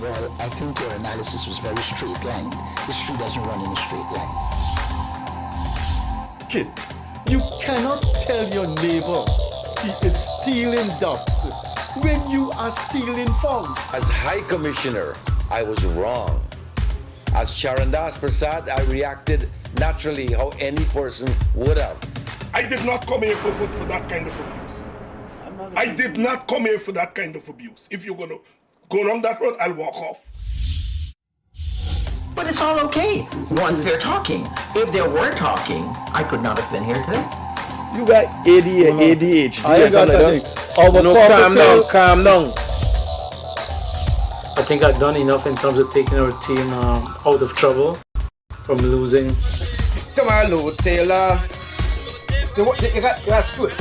Well, I think your analysis was very straight line. History doesn't run in a straight line. Kid, you cannot tell your neighbor he is stealing ducks when you are stealing frogs. As High Commissioner, I was wrong. As Charandas Prasad, I reacted naturally how any person would have. I did not come here for that kind of abuse. I did not come here for that kind of abuse. If you're going to go down that road, I'll walk off. But it's all okay once they're talking. If they were talking, I could not have been here today. You got ADHD. I got that thing. No, calm down. I think I've done enough in terms of taking our team out of trouble from losing. Tomorrow, Taylor. You that's good.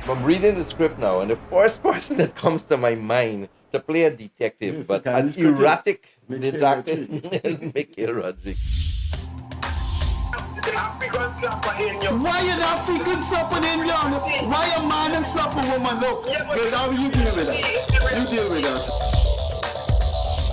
I'm reading the script now, and the first person that comes to my mind to play a detective, yes, but an erratic detective, is Mickey Rodriguez. Why an African slap an Indian? Why a man and slap a woman? Look, girl, how you deal with that? You deal with that.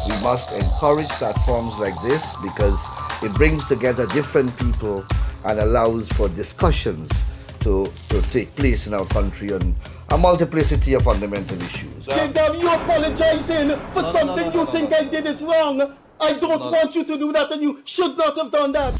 We must encourage platforms like this because it brings together different people and allows for discussions to take place in our country on a multiplicity of fundamental issues. Gildarie, you apologizing for something you think I did is wrong. I don't want you to do that, and you should not have done that.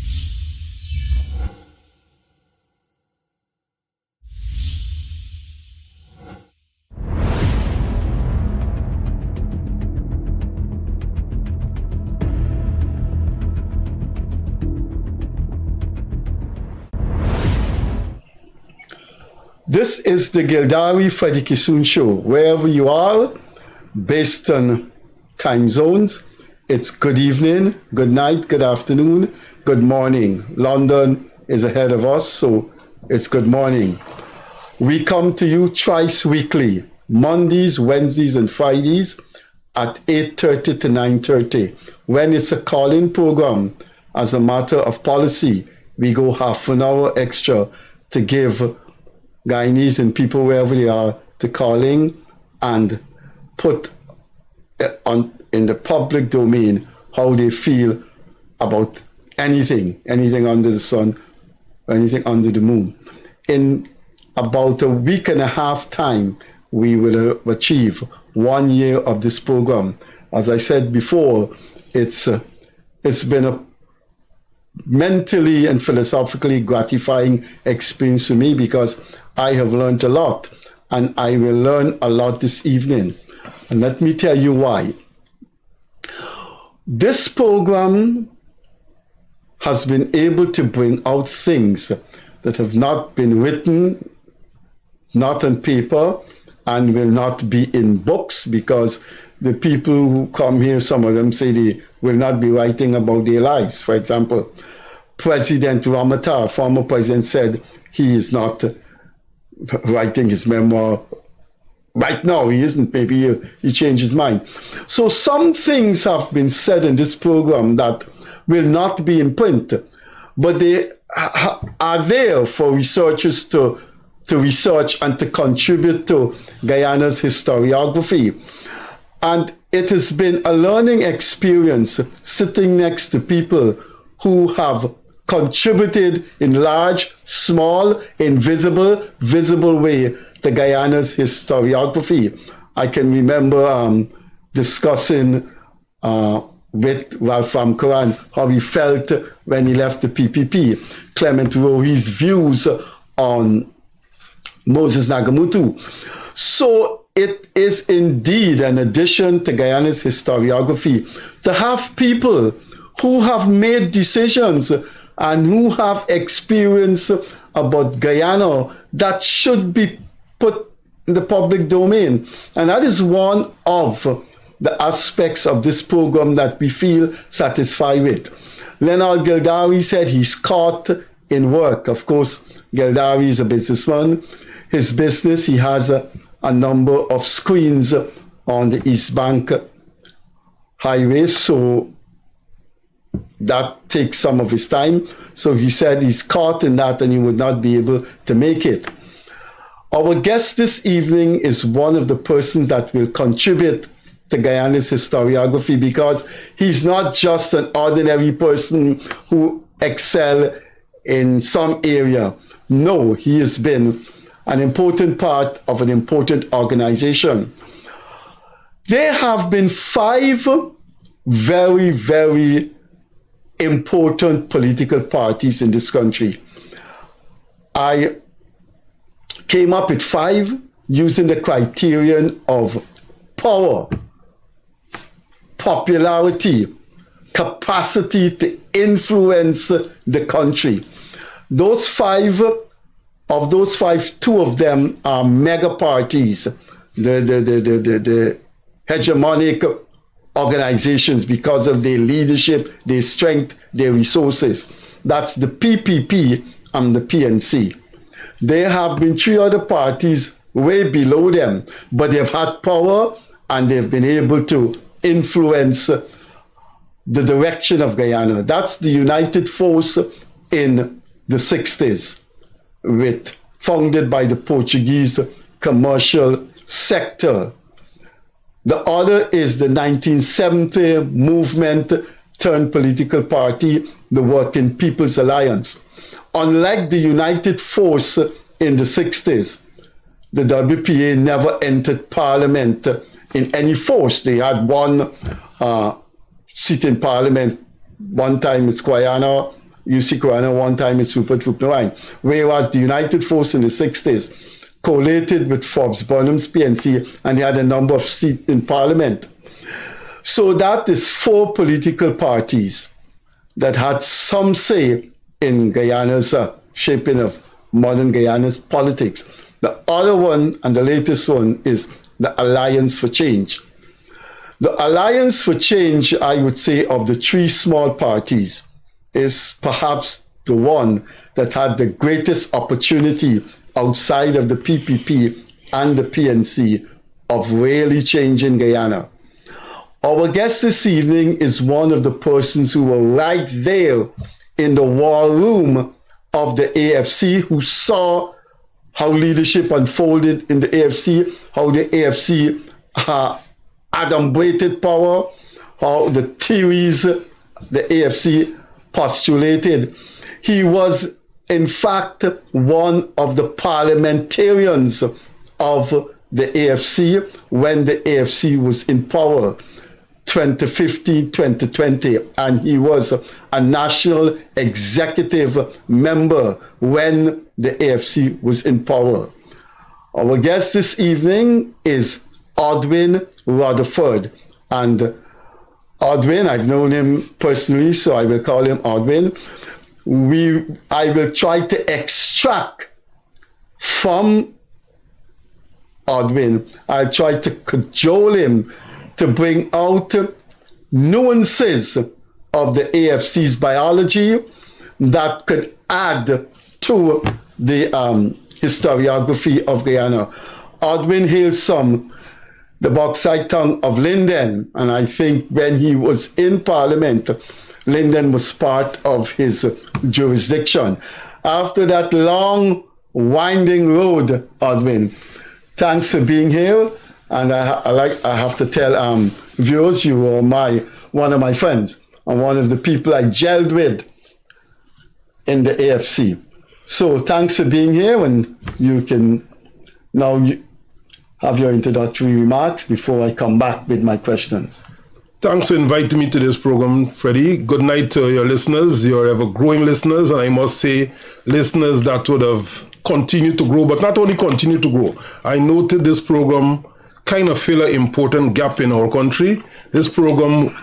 This is the Gildarie Freddie Kissoon Show. Wherever you are, based on time zones, it's good evening, good night, good afternoon, good morning. London is ahead of us, so it's good morning. We come to you twice weekly, Mondays, Wednesdays, and Fridays at 8:30 to 9:30. When it's a call-in program, as a matter of policy, we go half an hour extra to give Guyanese and people wherever they are to calling and put on in the public domain how they feel about anything under the sun, or anything under the moon. In about a week and a half time, we will achieve 1 year of this program. As I said before, it's been a mentally and philosophically gratifying experience to me because I have learned a lot, and I will learn a lot this evening. And let me tell you why. This program has been able to bring out things that have not been written, not on paper, and will not be in books, because the people who come here, some of them say they will not be writing about their lives. For example, President Ramata, former president, said he is not writing his memoir right now. He isn't. Maybe he changed his mind. So some things have been said in this program that will not be in print, but they are there for researchers to research and to contribute to Guyana's historiography. And it has been a learning experience sitting next to people who have contributed in large, small, invisible, visible way to Guyana's historiography. I can remember discussing with Ralph Ramkaran how he felt when he left the PPP, Clement Rohi's views on Moses Nagamutu. So it is indeed an addition to Guyana's historiography to have people who have made decisions and who have experience about Guyana that should be put in the public domain. And that is one of the aspects of this program that we feel satisfied with. Leonard Gildarie said he's caught in work. Of course, Gildarie is a businessman. His business, he has a number of screens on the East Bank Highway, so that takes some of his time. So he said he's caught in that and he would not be able to make it. Our guest this evening is one of the persons that will contribute to Guyana's historiography, because he's not just an ordinary person who excel in some area. No, he has been an important part of an important organization. There have been 5 very, very important political parties in this country. I came up with 5 using the criterion of power, popularity, capacity to influence the country. Those 5, 2 of them are mega parties, the hegemonic organizations because of their leadership, their strength, their resources. That's the PPP and the PNC. There have been 3 other parties way below them, but they've had power and they've been able to influence the direction of Guyana. That's the United Force in the 60s, founded by the Portuguese commercial sector. The other is the 1970 movement turned political party, the Working People's Alliance. Unlike the United Force in the 60s, the WPA never entered parliament in any force. They had 1 seat in parliament. One time it's Guyana, UC Guyana, one time it's Rupert Rupnawine. Whereas the United Force in the 60s collated with Forbes Burnham's PNC, and they had a number of seats in parliament. So that is 4 political parties that had some say in Guyana's shaping of modern Guyana's politics. The other one, and the latest one, is the Alliance for Change. The Alliance for Change, I would say, of the 3 small parties, is perhaps the one that had the greatest opportunity outside of the PPP and the PNC of really changing Guyana. Our guest this evening is one of the persons who were right there in the war room of the AFC, who saw how leadership unfolded in the AFC, how the AFC adumbrated power, how the theories the AFC postulated. He was, in fact, one of the parliamentarians of the AFC when the AFC was in power, 2015, 2020, and he was a national executive member when the AFC was in power. Our guest this evening is Audwin Rutherford. And Audwin, I've known him personally, so I will call him Audwin. I will try to extract from Audwin, I'll try to cajole him to bring out nuances of the AFC's biology that could add to the historiography of Guyana. Audwin hails from the bauxite town of Linden, and I think when he was in Parliament, Linden was part of his jurisdiction. After that long, winding road, Audwin, thanks for being here. And I have to tell viewers, you were one of my friends and one of the people I gelled with in the AFC. So thanks for being here, and you can now have your introductory remarks before I come back with my questions. Thanks for inviting me to this program, Freddie. Good night to your listeners, your ever-growing listeners, and I must say, listeners that would have continued to grow, but not only continue to grow. I noted this program kind of fill an important gap in our country. This program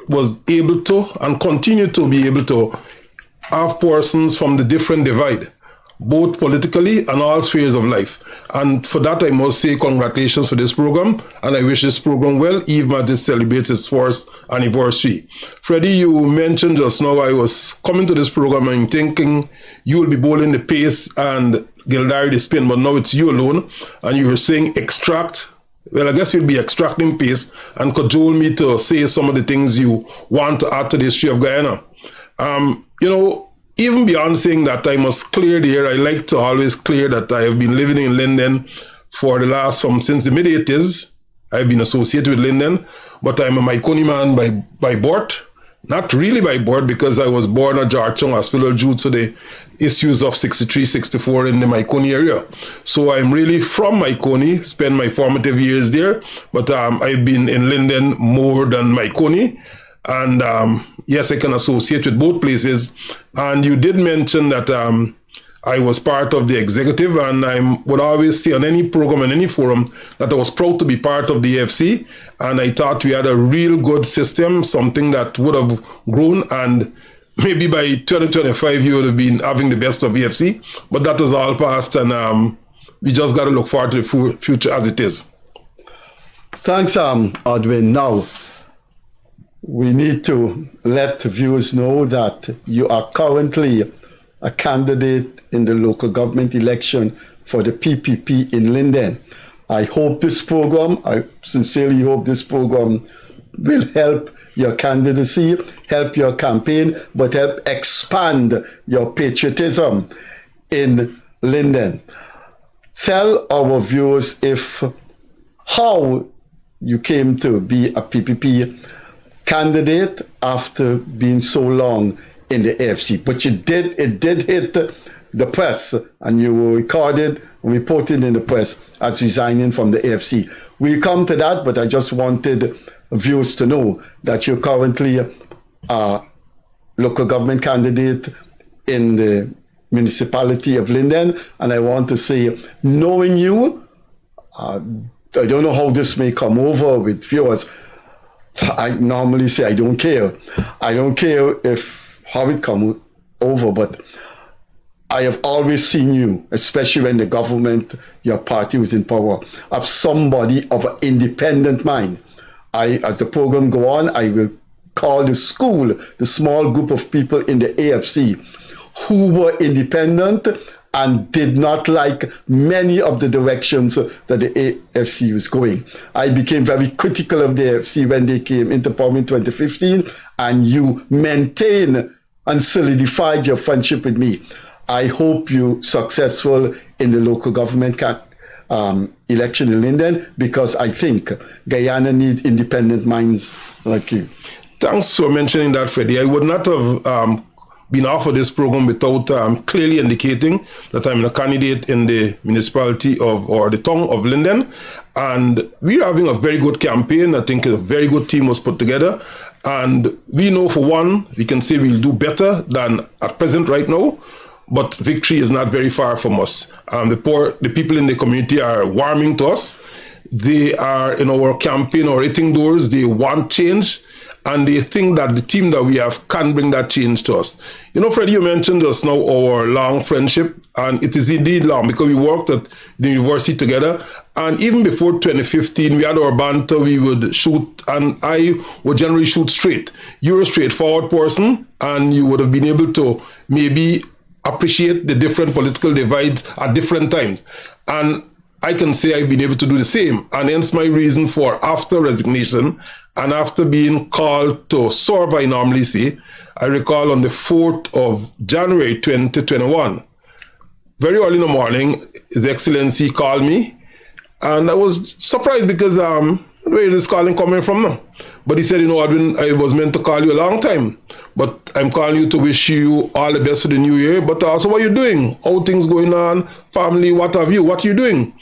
was able to and continue to be able to have persons from the different divide, both politically and all spheres of life. And for that, I must say congratulations for this program, and I wish this program well, even as it celebrates its 1st anniversary. Freddie, you mentioned just now, I was coming to this program and thinking you will be bowling the pace and Gildarie the spin, but now it's you alone, and you were saying extract. Well, I guess you'll be extracting pace and cajole me to say some of the things you want to add to the history of Guyana. Even beyond saying that, I must clear the air. I like to always clear that I have been living in Linden for the last since the mid-80s, I've been associated with Linden, but I'm a Maikoni man by birth. Not really by birth, because I was born at Georgetown Hospital due to the issues of 63, 64 in the Maikoni area. So I'm really from Maikoni, spent my formative years there, but I've been in Linden more than Maikoni. And yes, I can associate with both places. And you did mention that I was part of the executive, and I would always say on any program and any forum that I was proud to be part of the AFC, and I thought we had a real good system, something that would have grown, and maybe by 2025 you would have been having the best of AFC, but that is all past, and we just got to look forward to the future as it is. Thanks, Audwin. Now, we need to let viewers know that you are currently a candidate in the local government election for the PPP in Linden. I hope this program, I sincerely hope this program will help your candidacy, help your campaign, but help expand your patriotism in Linden. Tell our viewers how you came to be a PPP candidate after being so long in the AFC. But it did hit the press, and you were reported in the press as resigning from the AFC. We'll come to that, but I just wanted viewers to know that you're currently a local government candidate in the municipality of Linden. And I want to say, knowing you, I don't know how this may come over with viewers. I normally say I don't care. I don't care how it comes over, but I have always seen you, especially when the government, your party was in power, of somebody of an independent mind. As the program go on, I will call the small group of people in the AFC who were independent and did not like many of the directions that the AFC was going. I became very critical of the AFC when they came into power in 2015, and you maintain and solidified your friendship with me. I hope you're successful in the local government election in Linden, because I think Guyana needs independent minds like you. Thanks for mentioning that, Freddie. I would not have been offered this program without clearly indicating that I'm a candidate in the municipality or the town of Linden. And we're having a very good campaign. I think a very good team was put together. And we know, for one, we can say we'll do better than at present right now. But victory is not very far from us. The people in the community are warming to us. They are in our campaign or hitting doors. They want change. And they think that the team that we have can bring that change to us. You know, Freddie, you mentioned just now our long friendship, and it is indeed long because we worked at the university together. And even before 2015, we had our banter, we would shoot, and I would generally shoot straight. You're a straightforward person, and you would have been able to maybe appreciate the different political divides at different times. And I can say I've been able to do the same. And hence my reason for, after resignation, and after being called to serve, I normally say, I recall on the 4th of January 2021, very early in the morning, His Excellency called me, and I was surprised because where is this calling coming from now? But he said, you know, Audwin, I was meant to call you a long time, but I'm calling you to wish you all the best for the new year, but also what are you doing? How things going on? Family, what have you? What are you doing?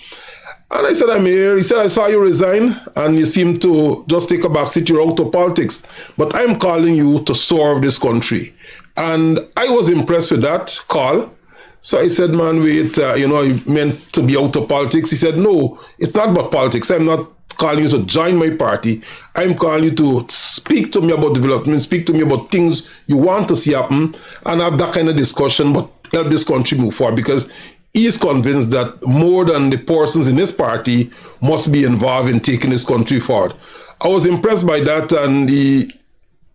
And I said, I'm here. He said, I saw you resign and you seem to just take a backseat. You're out of politics. But I'm calling you to serve this country. And I was impressed with that call. So I said, man, wait, you meant to be out of politics. He said, no, it's not about politics. I'm not calling you to join my party. I'm calling you to speak to me about development, speak to me about things you want to see happen, and have that kind of discussion, but help this country move forward, because he is convinced that more than the persons in his party must be involved in taking this country forward. I was impressed by that, and he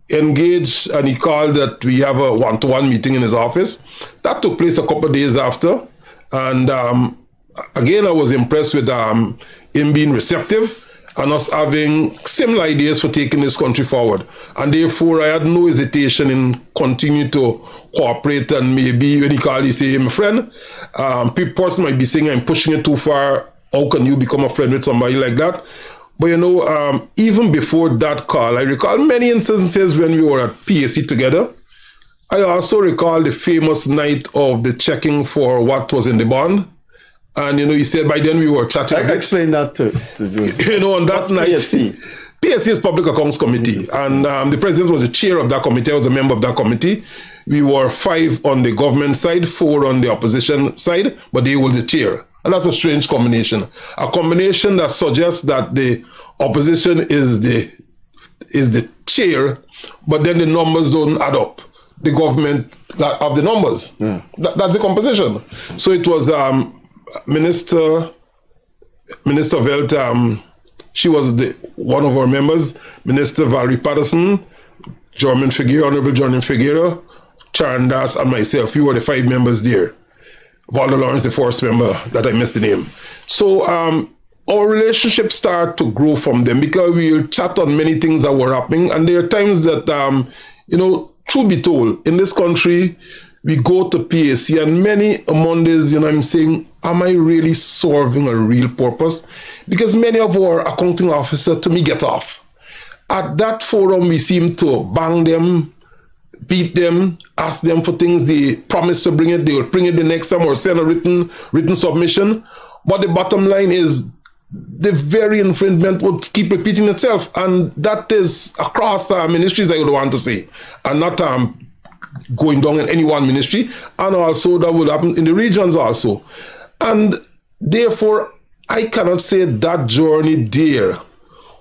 engaged and he called that we have a one-to-one meeting in his office. That took place a couple of days after. And again, I was impressed with him being receptive and us having similar ideas for taking this country forward. And therefore, I had no hesitation in continuing to cooperate. And maybe when he called, he say, my friend, person might be saying I'm pushing it too far. How can you become a friend with somebody like that? But even before that call, I recall many instances when we were at PAC together. I also recall the famous night of the checking for what was in the bond. And, he said by then we were chatting. Explain that to you. On that What's night, PAC is Public Accounts Committee. And the president was the chair of that committee. I was a member of that committee. We were 5 on the government side, 4 on the opposition side, but they were the chair. And that's a strange combination. A combination that suggests that the opposition is the chair, but then the numbers don't add up. The government have the numbers. Yeah. That's the composition. So it was Minister of Health, she was one of our members, Minister Valerie Patterson, Honorable Jordan Figueroa, Charandas, and myself. We were the 5 members there. Walter Lawrence, the 4th member, that I missed the name. So our relationship started to grow from them because we'll chat on many things that were happening. And there are times that, truth be told, in this country, we go to PAC and many Mondays, I'm saying, am I really serving a real purpose? Because many of our accounting officers, to me, get off. At that forum, we seem to bang them, beat them, ask them for things they promise to bring it, they will bring it the next time or send a written submission. But the bottom line is the very infringement would keep repeating itself. And that is across ministries, I would want to say, and not going down in any one ministry. And also that will happen in the regions also. And therefore, I cannot say that journey there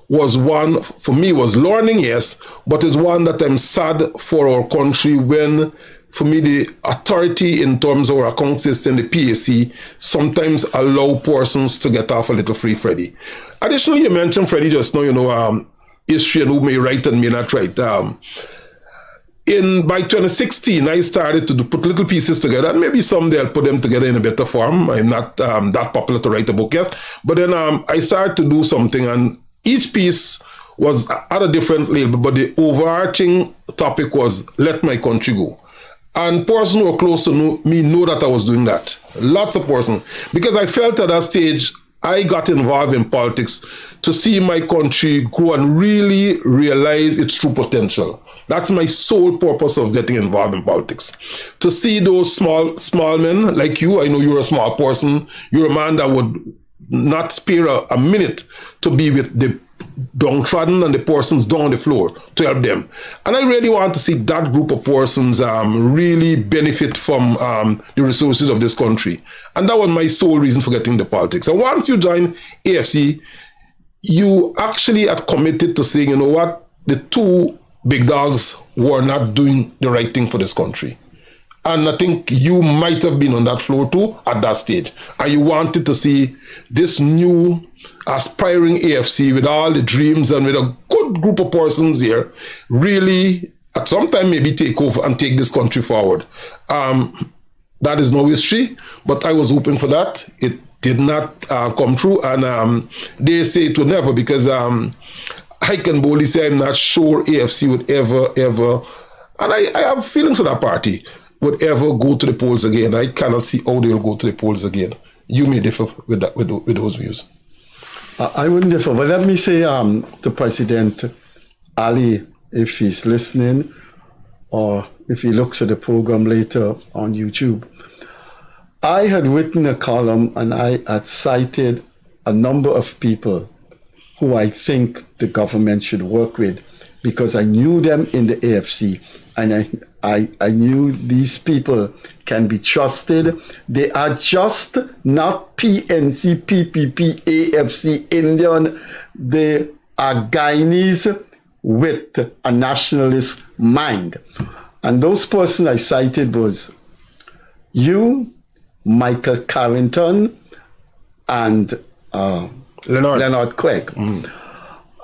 was one, for me, was learning, yes, but it's one that I'm sad for our country when, for me, the authority in terms of our account system, the PAC, sometimes allow persons to get off a little free, Freddie. Additionally, you mentioned, Freddie, just now, history and who may write and may not write. By 2016, I started to put little pieces together, and maybe someday I'll put them together in a better form. I'm not that popular to write a book yet, but then I started to do something, and each piece was at a different label, but the overarching topic was let my country go. And persons who were close to me know that I was doing that. Lots of persons. Because I felt at that stage, I got involved in politics to see my country grow and really realize its true potential. That's my sole purpose of getting involved in politics. To see those small men like you, I know you're a small person, you're a man that would not spare a minute to be with the downtrodden and the persons down on the floor to help them. And I really want to see that group of persons really benefit from the resources of this country. And that was my sole reason for getting into politics. And once you join AFC, you actually are committed to saying, you know what, the 2 big dogs were not doing the right thing for this country. And I think you might have been on that floor too at that stage. And you wanted to see this new aspiring AFC with all the dreams and with a good group of persons here really at some time maybe take over and take this country forward. That is no history, but I was hoping for that. It did not come true, and they say it would never, because I can boldly say I'm not sure AFC would ever, and I have feelings for that party, would ever go to the polls again. I cannot see how they will go to the polls again. You may differ with that, with those views. I wouldn't differ, but let me say to President Ali, if he's listening, or if he looks at the program later on YouTube, I had written a column and I had cited a number of people who I think the government should work with, because I knew them in the AFC, and I knew these people can be trusted. They are just not PNC, PPP, AFC, Indian. They are Guyanese with a nationalist mind. And those persons I cited was you, Michael Carrington, and Leonard Quegg. Mm.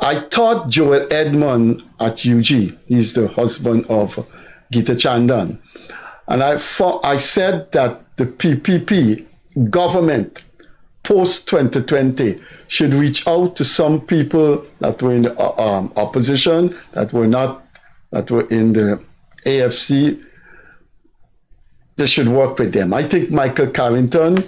I taught Joel Edmond at UG. He's the husband of Gita Chandan. And I said that the PPP government post-2020 should reach out to some people that were in the opposition, that were in the AFC. They should work with them. I think Michael Carrington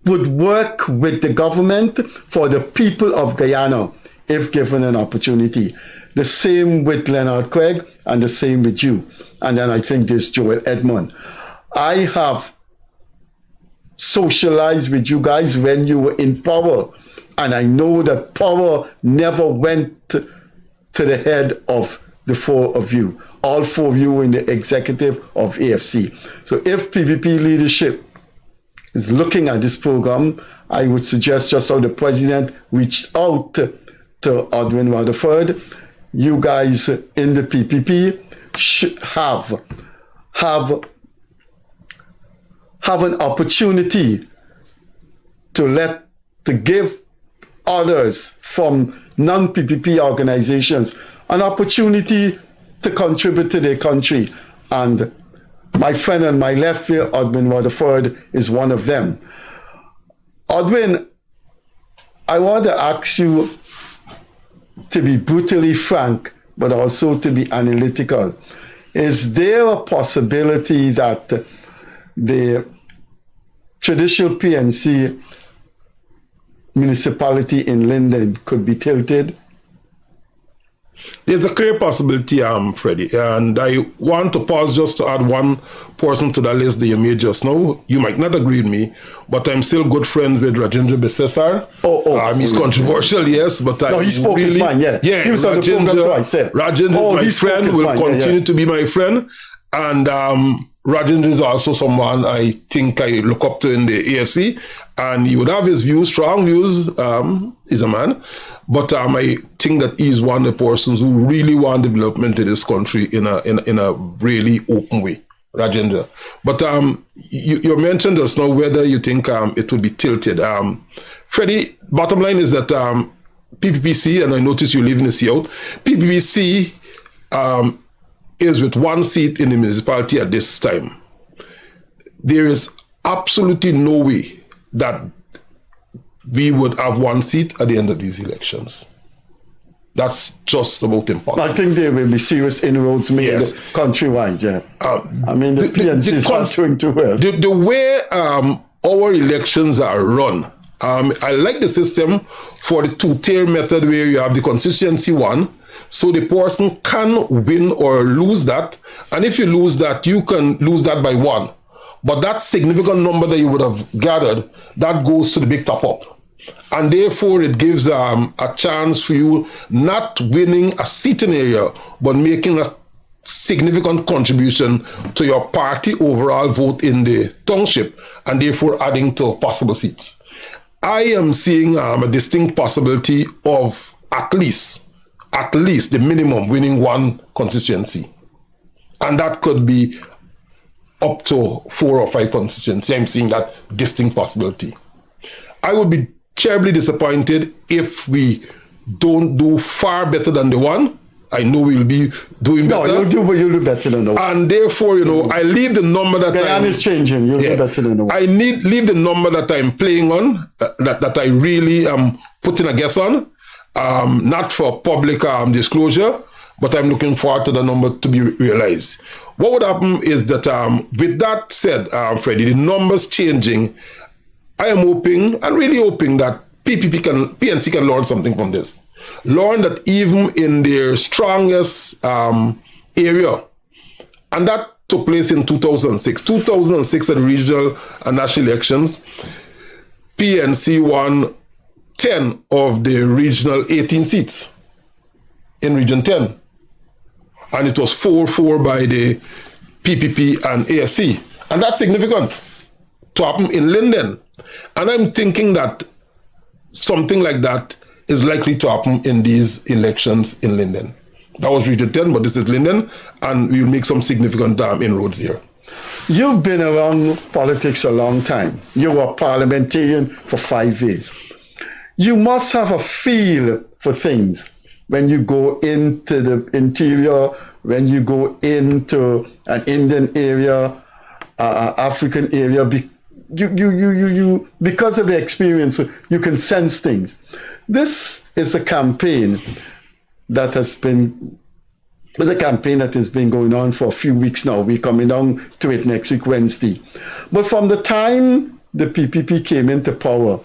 would work with the government for the people of Guyana if given an opportunity. The same with Leonard Craig and the same with you. And then I think there's Joel Edmond. I have socialized with you guys when you were in power. And I know that power never went to the head of the four of you. All four of you in the executive of AFC. So if PPP leadership is looking at this program, I would suggest just how the president reached out to Audwin Rutherford. You guys in the PPP should have an opportunity to give others from non-PPP organizations an opportunity to contribute to their country. And my friend on my left here, Audwin Rutherford, is one of them. Audwin, I want to ask you to be brutally frank, but also to be analytical. Is there a possibility that the traditional PNC municipality in Linden could be tilted? There's a clear possibility, Freddie, and I want to pause just to add one person to that list that you made just now. You might not agree with me, but I'm still good friends with Rajendra Bisesar. He's controversial, yes, but no, he spoke his mind, yeah. Yeah, he was on the program twice. Rajendra is my friend, will continue to be my friend, and Rajendra is also someone I think I look up to in the AFC, and he would have his views, strong views. He's a man, but I think that he's one of the persons who really want development in this country in a really open way. Rajendra, but you mentioned just now whether you think it would be tilted. Freddie, bottom line is that PPPC, and I notice you live in the Sea-Out, PPPC is with one seat in the municipality at this time. There is absolutely no way that we would have one seat at the end of these elections. That's just about impossible. I think there will be serious inroads made countrywide, yeah. I mean, the PNC is not doing too well. The way our elections are run, I like the system for the two-tier method where you have the constituency one, so the person can win or lose that. And if you lose that, you can lose that by one. But that significant number that you would have gathered, that goes to the big top-up. And therefore, it gives a chance for you not winning a seat in area, but making a significant contribution to your party overall vote in the township, and therefore adding to possible seats. I am seeing a distinct possibility of at least the minimum winning one constituency. And that could be up to 4 or 5 constituencies. I'm seeing that distinct possibility. I would be terribly disappointed if we don't do far better than the one. I know we'll be doing better. No, you'll do better than the one. And therefore, I leave the number that Guyana is changing. You'll do better than the one. I leave the number that I'm playing on, that I really am putting a guess on, not for public disclosure, but I'm looking forward to the number to be realized. What would happen is that, with that said, Freddie, the numbers changing, I am hoping, and really hoping, that PNC can learn something from this. Learn that even in their strongest area, and that took place in 2006. 2006 at the regional and national elections, PNC won 10 of the regional 18 seats in Region 10. And it was 4-4 by the PPP and AFC. And that's significant to happen in Linden. And I'm thinking that something like that is likely to happen in these elections in Linden. That was Region 10, but this is Linden, and we'll make some significant inroads here. You've been around politics a long time. You were parliamentarian for 5 years. You must have a feel for things when you go into the interior, when you go into an Indian area, African area. You because of the experience, you can sense things. This is a campaign that has been going on for a few weeks now. We're coming down to it next week, Wednesday. But from the time the PPP came into power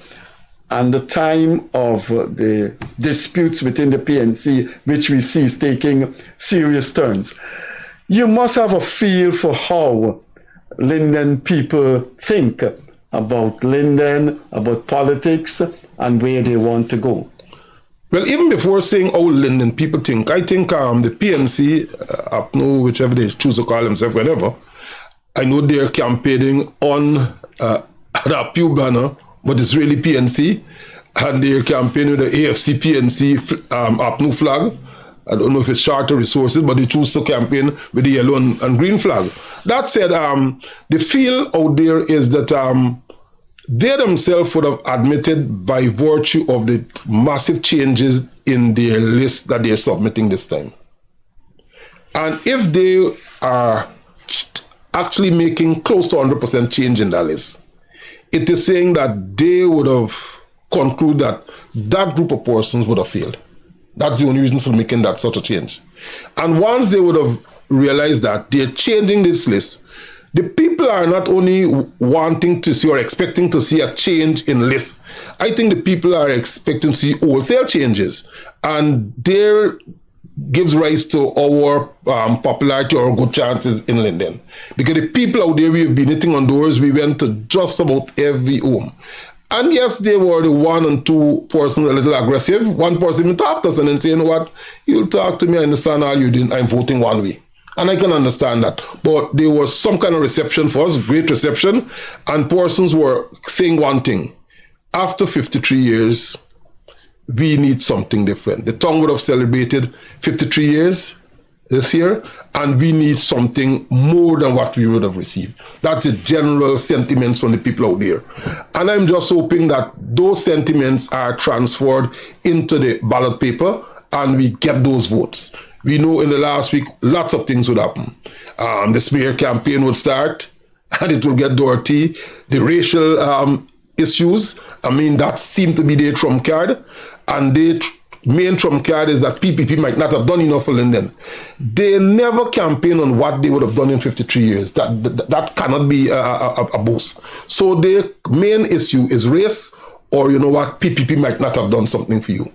and the time of the disputes within the PNC, which we see is taking serious turns, you must have a feel for how Linden people think about Linden, about politics, and where they want to go. Well, even before saying how Linden people think, I think the PNC, whichever they choose to call themselves, whatever, I know they're campaigning on a Pew banner, but it's really PNC, and they're campaigning with the AFC PNC APNU flag. I don't know if it's charter resources, but they choose to campaign with the yellow and green flag. That said, the feel out there is that they themselves would have admitted by virtue of the massive changes in their list that they're submitting this time. And if they are actually making close to 100% change in that list, it is saying that they would have concluded that that group of persons would have failed. That's the only reason for making that sort of change. And once they would have realized that they're changing this list, the people are not only wanting to see or expecting to see a change in list. I think the people are expecting to see wholesale changes. And there gives rise to our popularity or good chances in Linden. Because the people out there, we've been hitting on doors, we went to just about every home. And yes, they were the one and two persons a little aggressive. One person even talked to us and then say, you know what, you'll talk to me, I understand all you doing, I'm voting one way. And I can understand that. But there was some kind of reception for us, great reception, and persons were saying one thing. After 53 years, we need something different. The town would have celebrated 53 years this year, and we need something more than what we would have received. That's the general sentiments from the people out there. And I'm just hoping that those sentiments are transferred into the ballot paper and we get those votes. We know in the last week, lots of things would happen. The smear campaign would start and it will get dirty. The racial issues, I mean, that seemed to be their trump card. And the main trump card is that PPP might not have done enough for Linden. They never campaign on what they would have done in 53 years. That cannot be a boast. So their main issue is race, or you know what, PPP might not have done something for you.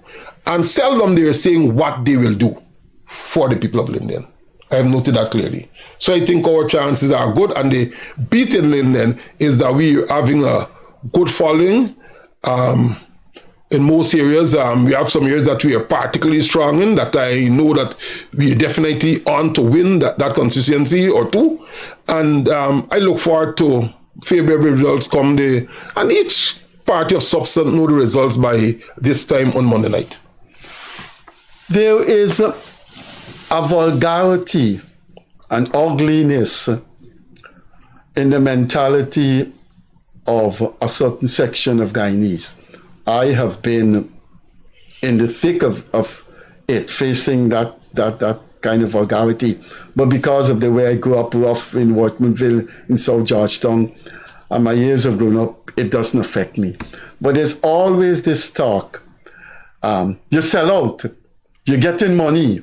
And seldom they are saying what they will do for the people of Linden. I have noted that clearly. So I think our chances are good, and the beat in Linden is that we are having a good following. In most areas, we have some areas that we are particularly strong in, that I know that we are definitely on to win that constituency or two. And I look forward to favorable results come day, and each party of substance know the results by this time on Monday night. There is a vulgarity and ugliness in the mentality of a certain section of Guyanese. I have been in the thick of it, facing that kind of vulgarity. But because of the way I grew up rough in Wortmanville, in South Georgetown, and my years have grown up, it doesn't affect me. But there's always this talk. You sell out, you're getting money.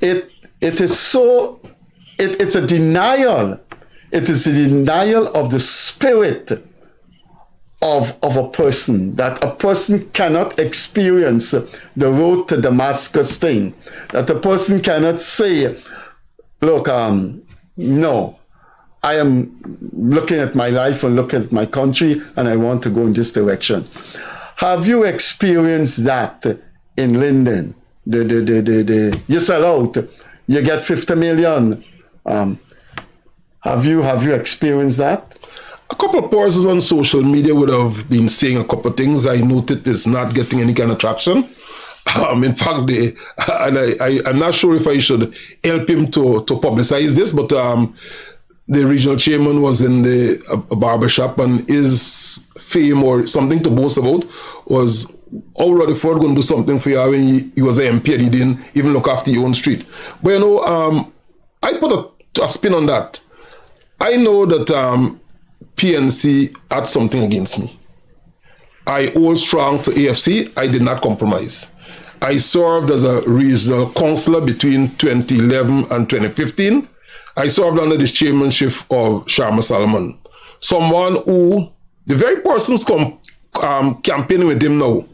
It's a denial. It is a denial of the spirit of a person, that a person cannot experience the road to Damascus thing, that a person cannot say, look, no, I am looking at my life and looking at my country and I want to go in this direction. Have you experienced that in Linden? You sell out, you get 50 million. Have you experienced that? A couple of persons on social media would have been saying a couple of things. I noted it's not getting any kind of traction. In fact, I'm not sure if I should help him to publicize this, but the regional chairman was in a barbershop, and his fame or something to boast about was, how Rutherford going to do something for you when he was an MP and he didn't even look after your own street. But you know, I put a spin on that. I know that PNC had something against me. I hold strong to AFC. I did not compromise. I served as a regional councillor between 2011 and 2015. I served under the chairmanship of Sharma Salomon. someone who, the very persons campaigning with him now,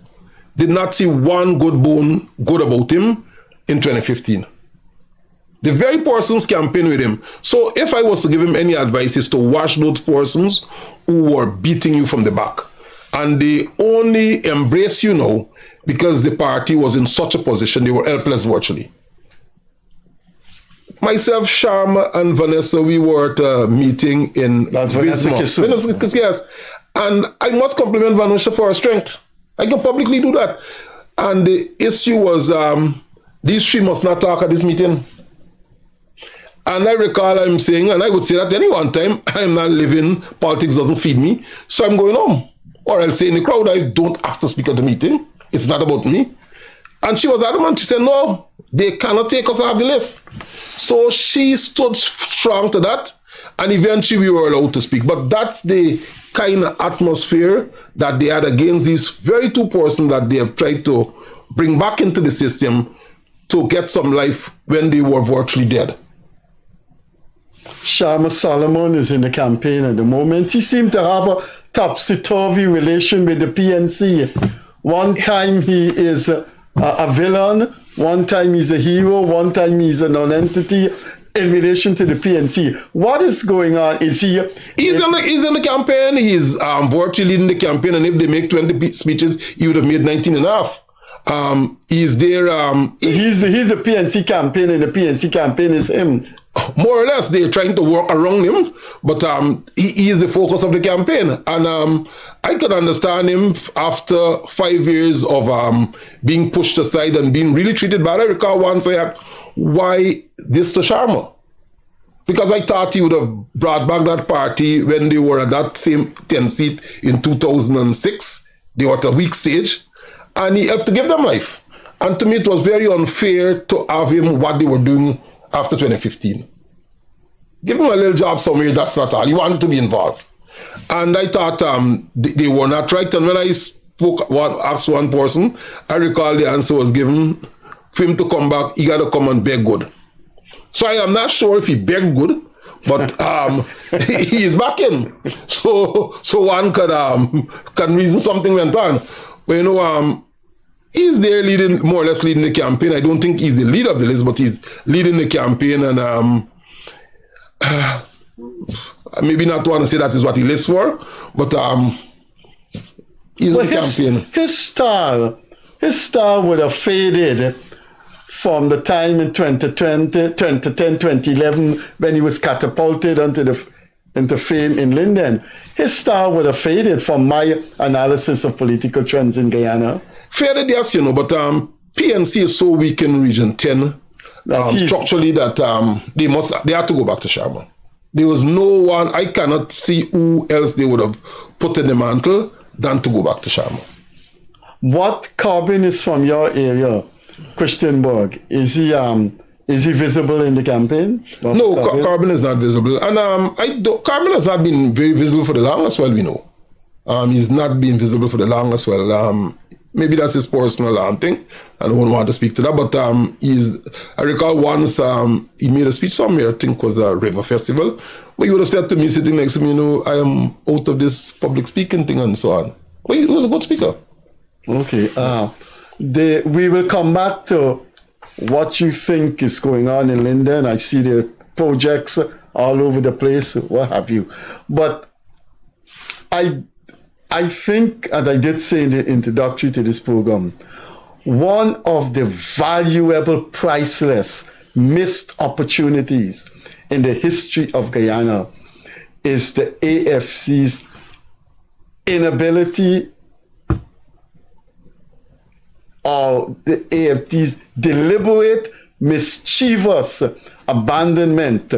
did not see one good bone good about him in 2015. The very persons campaigning with him. So if I was to give him any advice, is to watch those persons who were beating you from the back. And they only embrace you now because the party was in such a position, they were helpless virtually. Myself, Sharma, and Vanessa, we were at a meeting in That's Vanessa Kissoon. Yes. And I must compliment Vanessa for her strength. I can publicly do that. And the issue was, these three must not talk at this meeting. And I recall I'm saying, and I would say that any one time, I'm not living, politics doesn't feed me, so I'm going home. Or I'll say in the crowd, I don't have to speak at the meeting. It's not about me. And she was adamant. She said, no, they cannot take us off the list. So she stood strong to that, and eventually we were allowed to speak. But that's the kind of atmosphere that they had against these very two persons that they have tried to bring back into the system to get some life when they were virtually dead. Sharma Solomon is in the campaign at the moment. He seemed to have a topsy-turvy relation with the PNC. One time he is a villain, one time he's a hero, one time he's a non-entity in relation to the PNC. What is going on? Is he... He's in the campaign. He's virtually leading the campaign, and if they make 20 speeches, he would have made 19 and a half. He's there... he's the PNC campaign, and the PNC campaign is him. More or less, they're trying to work around him, but he is the focus of the campaign. And I could understand him after 5 years of being pushed aside and being really treated bad. I recall once I asked, why this to Sharma? Because I thought he would have brought back that party when they were at that same 10 seat in 2006. They were at a weak stage, and he helped to give them life. And to me, it was very unfair to have him what they were doing after 2015. Give him a little job somewhere, that's not all. He wanted to be involved. And I thought they were not right. And when I asked one person, I recall the answer was given, for him to come back, he got to come and beg good. So I am not sure if he begged good, but he is back in. So one can reason something went on. But you know, he's there more or less leading the campaign. I don't think he's the leader of the list, but he's leading the campaign, and maybe not want to say that is what he lives for, but he's in the campaign. His star would have faded from the time in 2010, 2011, when he was catapulted into fame in Linden. His star would have faded from my analysis of political trends in Guyana. Fairly, yes, you know, but PNC is so weak in Region 10 structurally that they have to go back to Sharma. There was no one, I cannot see who else they would have put in the mantle than to go back to Sharma. What Corbyn is from your area, Christianburg? Is he visible in the campaign? No, Corbyn is not visible, and Corbyn has not been very visible for the longest while we know. He's not been visible for the longest while. Maybe that's his personal thing. I don't want to speak to that, but I recall once he made a speech somewhere, I think it was a river festival, where he would have said to me sitting next to me, you know, I am out of this public speaking thing and so on. But he was a good speaker. Okay. We will come back to what you think is going on in Linden. I see the projects all over the place, what have you. But I think, as I did say in the introductory to this program, one of the valuable, priceless, missed opportunities in the history of Guyana is the AFC's inability, or the AFC's deliberate, mischievous abandonment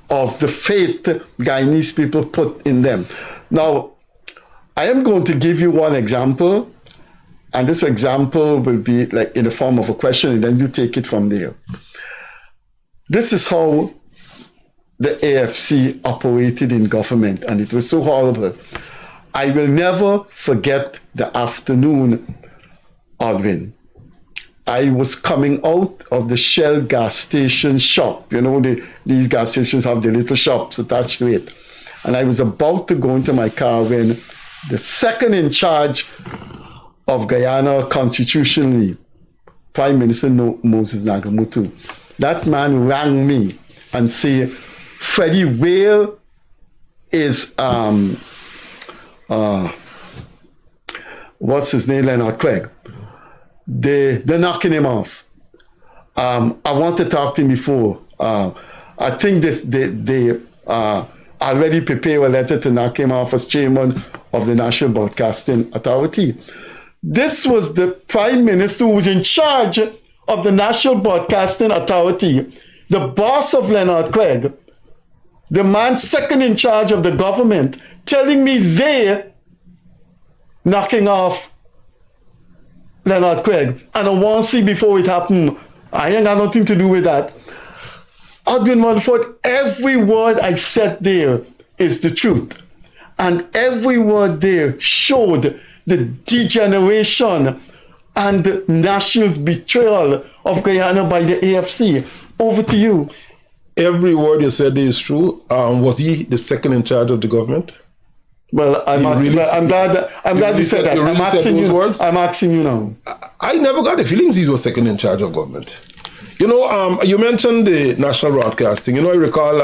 of the faith Guyanese people put in them. Now, I am going to give you one example, and this example will be like in the form of a question, and then you take it from there. This is how the AFC operated in government, and it was so horrible. I will never forget the afternoon, Audwin. I was coming out of the Shell gas station shop. You know, these gas stations have the little shops attached to it. and I was about to go into my car when the second in charge of Guyana constitutionally, Prime Minister Moses Nagamutu, that man rang me and said, Freddie, where is what's his name, Leonard Craig? They're knocking him off. I want to talk to him before. I think they already prepared a letter to knock him off as chairman of the National Broadcasting Authority. This was the Prime Minister who was in charge of the National Broadcasting Authority, the boss of Leonard Craig, the man second in charge of the government, telling me they're knocking off Leonard Craig. And I want to see before it happened. I ain't got nothing to do with that. Audwin Rutherford, every word I said there is the truth. And every word there showed the degeneration and the national's betrayal of Guyana by the AFC. Over to you. Every word you said is true. Was he the second in charge of the government? Well, I'm glad you said that. I'm asking you. I'm asking you now. I never got the feelings he was second in charge of government. You know, you mentioned the national broadcasting. You know, I recall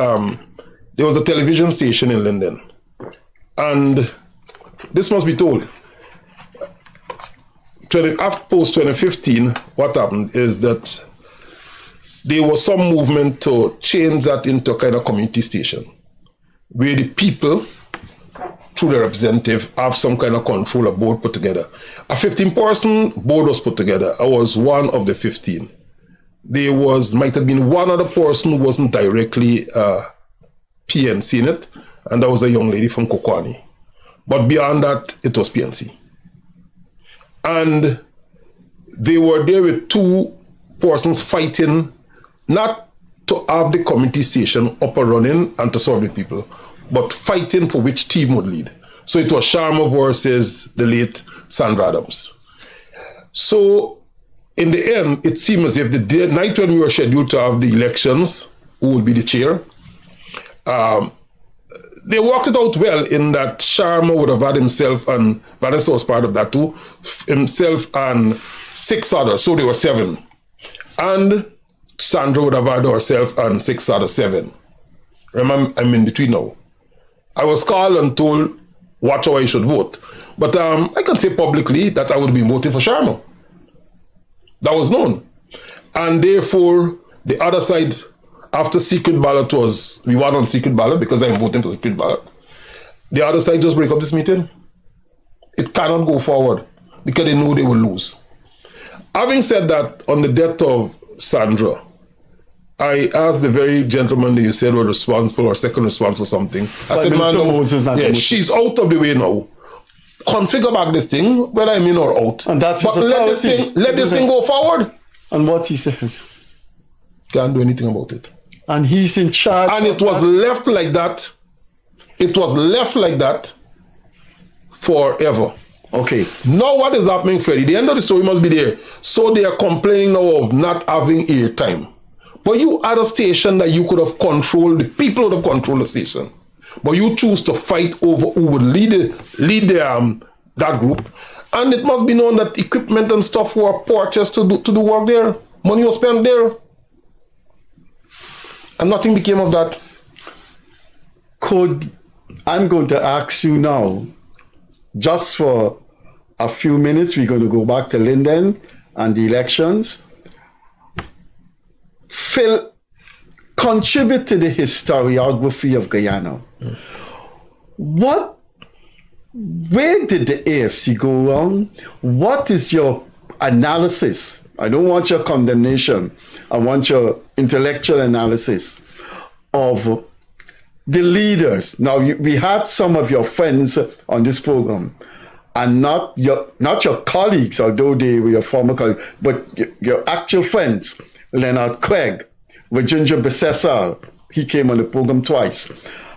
there was a television station in London, and this must be told. After post 2015, what happened is that there was some movement to change that into a kind of community station, where the people, through the representative, have some kind of control, a board put together. A 15-person board was put together. I was one of the 15. There might have been one other person who wasn't directly PNC in it, and that was a young lady from Kokwani. But beyond that, it was PNC. And they were there with two persons fighting, not to have the community station up and running and to serve the people, but fighting for which team would lead. So it was Sharma versus the late Sandra Adams. So in the end, it seemed as if the night when we were scheduled to have the elections, who would be the chair, they worked it out well in that Sharma would have had himself, and Vanessa was part of that too, himself and 6 others, so there were 7. And Sandra would have had herself and 6 out of 7. Remember, I'm in between now. I was called and told watch how I should vote. But I can say publicly that I would be voting for Sharma. That was known. And therefore, the other side, after secret ballot we won on secret ballot because I'm voting for secret ballot. The other side just break up this meeting. It cannot go forward because they know they will lose. Having said that, on the death of Sandra, I asked the very gentleman that you said were responsible or second responsible for something. I said, man, she's out of the way now. Configure back this thing, whether I'm in or out. And that's but let this thing go forward. And what he said? Can't do anything about it. And he's in charge. And it was left like that. It was left like that forever. Okay. Now what is happening, Freddie? The end of the story must be there. So they are complaining now of not having airtime. But you had a station that you could have controlled, the people would have controlled the station. But you choose to fight over who would lead that group. And it must be known that equipment and stuff were purchased to do work there. Money was spent there. And nothing became of that. I'm going to ask you now, just for a few minutes, we're going to go back to Linden and the elections. Phil, contribute to the historiography of Guyana. Where did the AFC go wrong? What is your analysis? I don't want your condemnation. I want your intellectual analysis of the leaders. Now, we had some of your friends on this program, and not your colleagues, although they were your former colleagues, but your actual friends. Leonard Craig, Virginia Besessar, he came on the program twice.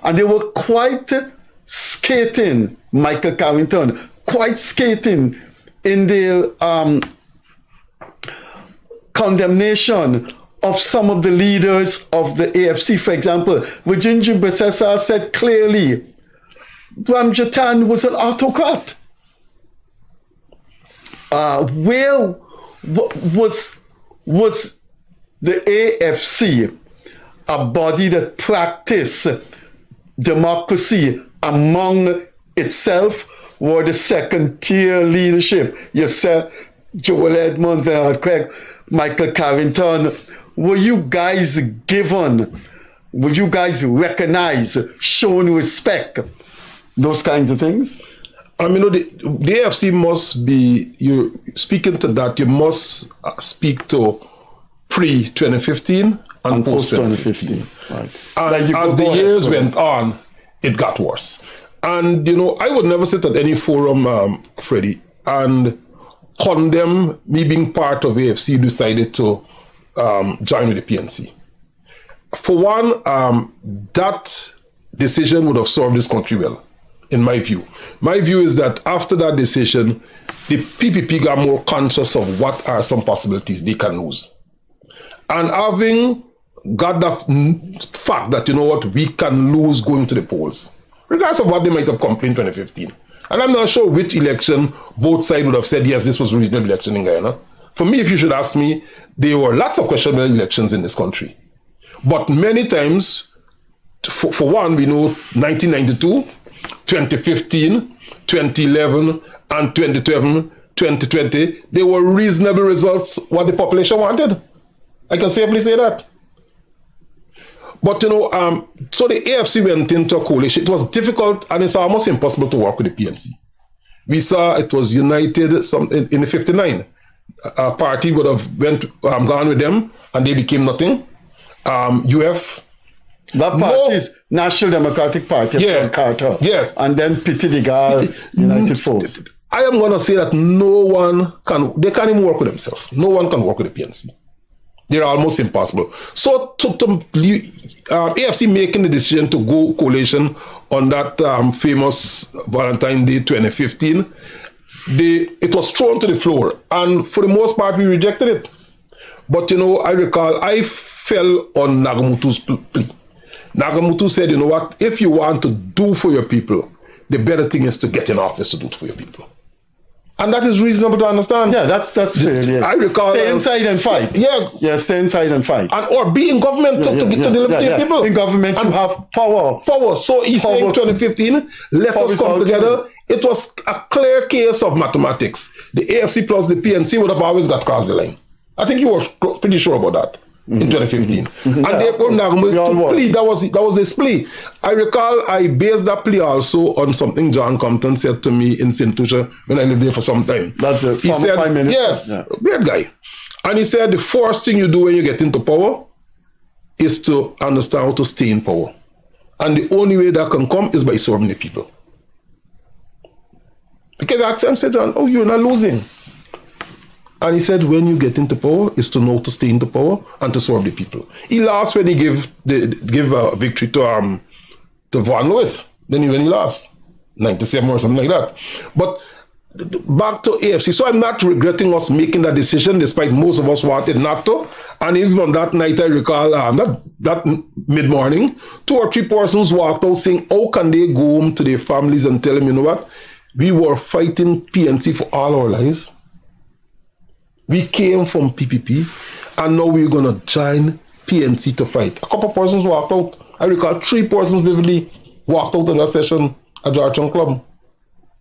And they were quite scathing, Michael Carrington, quite scathing in their condemnation of some of the leaders of the AFC. For example, Virginia Bessessa said clearly, Ramjatan was an autocrat. Where was the AFC a body that practiced democracy among itself, or the second-tier leadership? You said Joel Edmonds, Craig, Michael Carrington. Were you guys given, were you guys recognized, shown respect, those kinds of things? The AFC must be, you speaking to that, you must speak to pre-2015 and post-2015. Right. And as the years went on, it got worse. And, I would never sit at any forum, Freddie, and condemn me being part of AFC who decided to join with the PNC. For one, that decision would have served this country well, in my view. My view is that after that decision, the PPP got more conscious of what are some possibilities they can lose. And having got the fact that, we can lose going to the polls, regardless of what they might have complained in 2015. And I'm not sure which election both sides would have said, yes, this was a regional election in Guyana. For me, if you should ask me, there were lots of questionable elections in this country. But many times, for one, we know 1992, 2015, 2011, and 2020, they were reasonable results what the population wanted. I can safely say that. But, so the AFC went into a coalition. It was difficult and it's almost impossible to work with the PNC. We saw it was united in the 59. A party would have gone with them and they became nothing. UF. That party is National Democratic Party, yeah, Carter. Yes. And then Pitidigal United Force. I am going to say that they can't even work with themselves. No one can work with the PNC. They're almost impossible. So AFC making the decision to go coalition on that famous Valentine's Day 2015, it was thrown to the floor. And for the most part, we rejected it. But, I recall I fell on Nagamutu's plea. Nagamutu said, what, if you want to do for your people, the better thing is to get in office to do it for your people. And that is reasonable to understand. Yeah, that's fair. Yeah. I recall. Stay inside and fight. Yeah, stay inside and fight. Or be in government to deliver to your people. In government, you have power. So he's saying 2015, let us come together. It was a clear case of mathematics. The AFC plus the PNC would have always got across the line. I think you were pretty sure about that. In 2015. And therefore, that was his plea. I recall I based that plea also on something John Compton said to me in St. Lucia when I lived there for some time. That's the former Prime Minister. Yes, great guy. And he said the first thing you do when you get into power is to understand how to stay in power. And the only way that can come is by serving the people. Because at time said, John, you're not losing. And he said, when you get into power, is to know to stay into power and to serve the people. He lost when he gave a victory to Vaughan Lewis. Then when he lost, 97 or something like that. But back to AFC. So I'm not regretting us making that decision, despite most of us wanted not to. And even on that night, I recall that mid-morning, 2 or 3 persons walked out saying, how can they go home to their families and tell them, you know what? We were fighting PNC for all our lives. We came from PPP, and now we're going to join PNC to fight. A couple of persons walked out. I recall 3 persons vividly walked out of that session at Georgetown Club.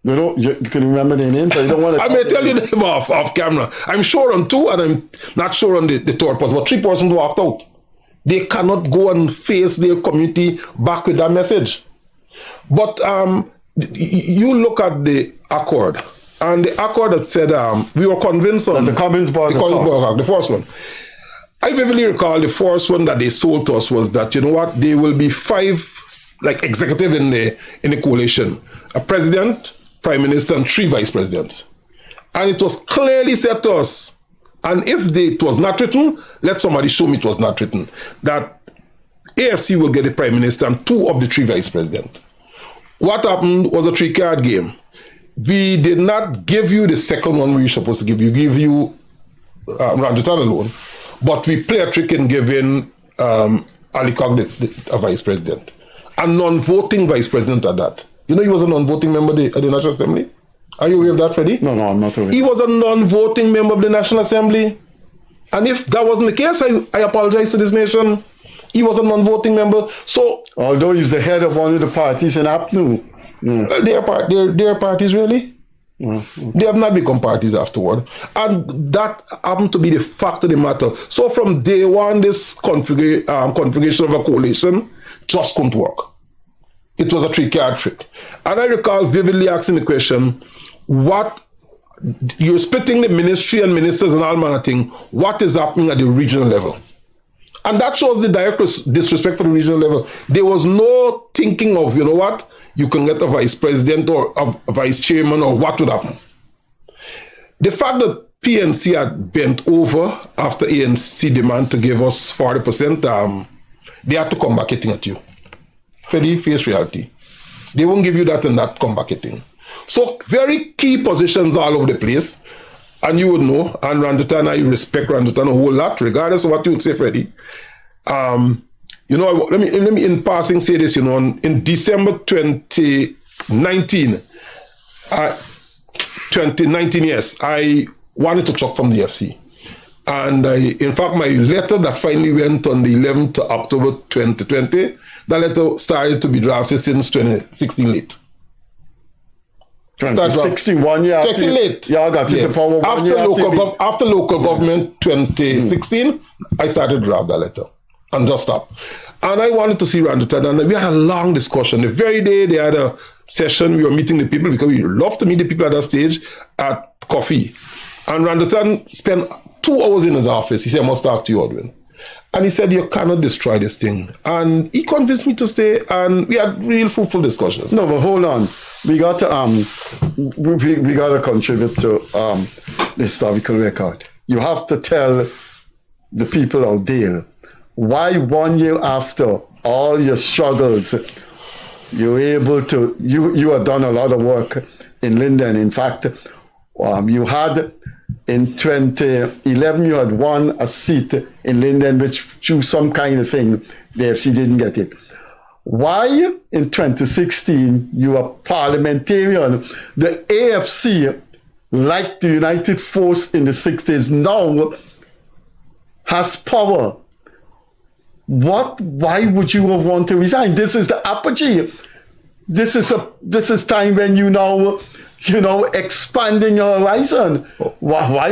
You can remember their names, but you don't want to... I may tell you the name off camera. I'm sure on 2, and I'm not sure on the 3rd person, but 3 persons walked out. They cannot go and face their community back with that message. But you look at the accord, and the accord that said we were convinced on... That's the Commons-Borg Accord. The first one. I vividly recall the first one that they sold to us was that, you know what, there will be 5 executive in the coalition. A president, prime minister, and 3 vice presidents. And it was clearly said to us, and if it was not written, let somebody show me it was not written, that AFC will get the prime minister and 2 of the 3 vice presidents. What happened was a 3-card game. We did not give you the second one we were supposed to give you. Give you Ranjatan alone. But we play a trick in giving Ali Cog a vice president. A non-voting vice president at that. You know he was a non-voting member of the National Assembly? Are you aware of that, Freddie? No, I'm not aware. He was a non-voting member of the National Assembly. And if that wasn't the case, I apologize to this nation. He was a non-voting member. So, although he's the head of one of the parties in APNU. Their parties, really? Okay. They have not become parties afterward. And that happened to be the fact of the matter. So from day one, this configuration of a coalition just couldn't work. It was a three-card trick. And I recall vividly asking the question, you're splitting the ministry and ministers and all manner of thing, what is happening at the regional level? And that shows the direct disrespect for the regional level. There was no thinking of, you know what, you can get a vice president or a vice chairman or what would happen. The fact that PNC had bent over after ANC demand to give us 40%, they had to come back hitting at you. Freddie, face reality. They won't give you that and that come back hitting. So very key positions all over the place. And you would know, and Randita and I respect Randita a whole lot, regardless of what you would say, Freddie. You know, let me in passing say this, you know, in December 2019, yes, I wanted to chuck from the FC. And in fact, my letter that finally went on the 11th of October 2020, that letter started to be drafted since 2016 late. 2061, yeah. Late. Yeah, I got it. The power after local government 2016, I started to draft that letter and just stopped. And I wanted to see Randita, and we had a long discussion. The very day they had a session, we were meeting the people because we love to meet the people at that stage at coffee. And Randita spent 2 hours in his office. He said, I must talk to you, Audwin. And he said, you cannot destroy this thing. And he convinced me to stay, and we had real fruitful discussions. No, but hold on. We got to we got to contribute to the historical record. You have to tell the people out there why 1 year after all your struggles, you're able to. You have done a lot of work in Linden. In fact, you had. In 2011, you had won a seat in Linden, which through some kind of thing, the AFC didn't get it. Why in 2016, you were parliamentarian? The AFC, like the United Force in the 60s, now has power. Why would you have wanted to resign? This is the apogee. This is time when you now, expanding your horizon. Why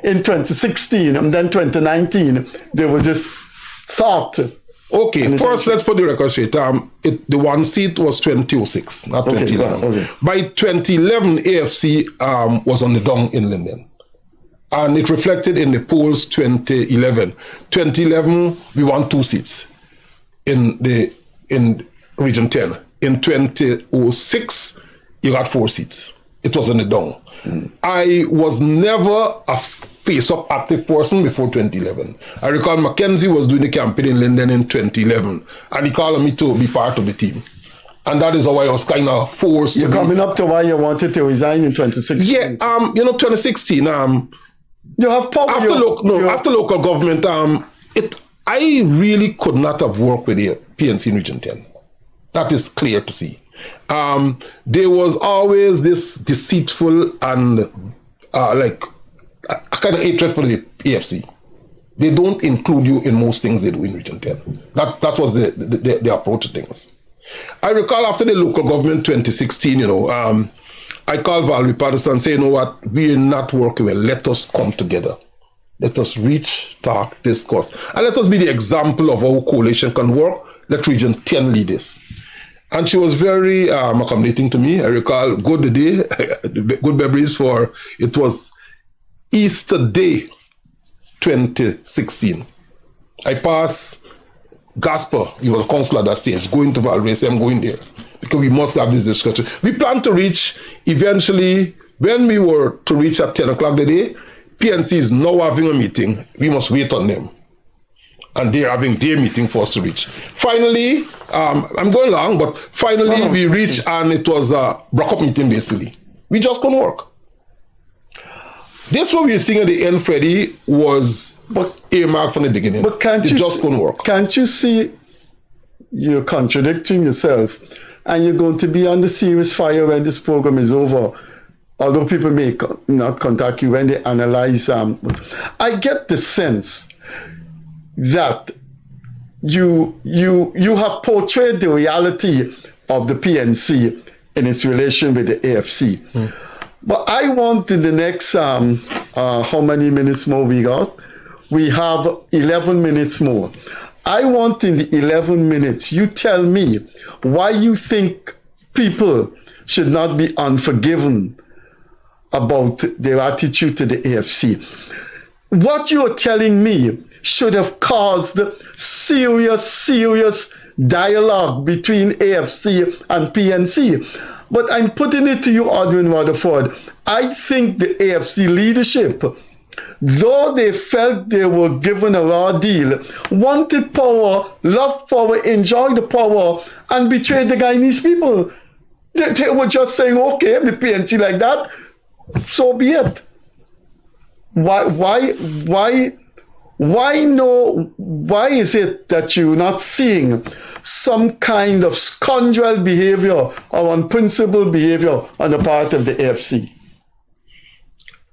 in 2016 and then 2019, there was this thought. Okay, first let's put the record straight. The one seat was 2006, not 2011. Okay. By 2011, AFC was on the dung in Linden. And it reflected in the polls 2011. 2011, we won 2 seats in Region 10. In 2006, you got 4 seats. It was in the dung. I was never a face-up active person before 2011. I recall Mackenzie was doing the campaign in Linden in 2011, and he called me to be part of the team. And that is how I was kind of forced You're coming up to why you wanted to resign in 2016. Yeah, 2016, you have power. After local government, I really could not have worked with the PNC in Region 10. That is clear to see. There was always this deceitful and a kind of hatred for the AFC. They don't include you in most things they do in Region 10. That was the approach to things. I recall after the local government 2016, I called Valerie Patterson and say, you know what, we're not working well. Let us come together. Let us reach, talk, discuss. And let us be the example of how coalition can work. Let Region 10 lead this. And she was very accommodating to me. I recall good memories for, it was Easter Day 2016. I passed Gasper, he was a councillor at that stage, going to Valerie, say, I'm going there. Because we must have this discussion. We plan to reach, eventually, when we were to reach at 10 o'clock the day, PNC is now having a meeting. We must wait on them. And they're having their meeting for us to reach. Finally, I'm going long, but finally we reached, and it was a broke-up meeting, basically. We just couldn't work. This what we were seeing at the end, Freddie, was earmarked from the beginning. But can't it you just couldn't work. Can't you see you're contradicting yourself, and you're going to be under serious fire when this program is over? Although people may not contact you when they analyze. I get the sense that you have portrayed the reality of the PNC in its relation with the AFC. But I want in the next, how many minutes more we got? We have 11 minutes more. I want in the 11 minutes, you tell me why you think people should not be unforgiven about their attitude to the AFC. What you're telling me should have caused serious dialogue between AFC and PNC. But I'm putting it to you, Audwin Rutherford. I think the AFC leadership, though they felt they were given a raw deal, wanted power, loved power, enjoyed the power, and betrayed the Guyanese people. They were just saying, okay, the PNC like that, so be it. Why is it that you're not seeing some kind of scoundrel behavior or unprincipled behavior on the part of the AFC?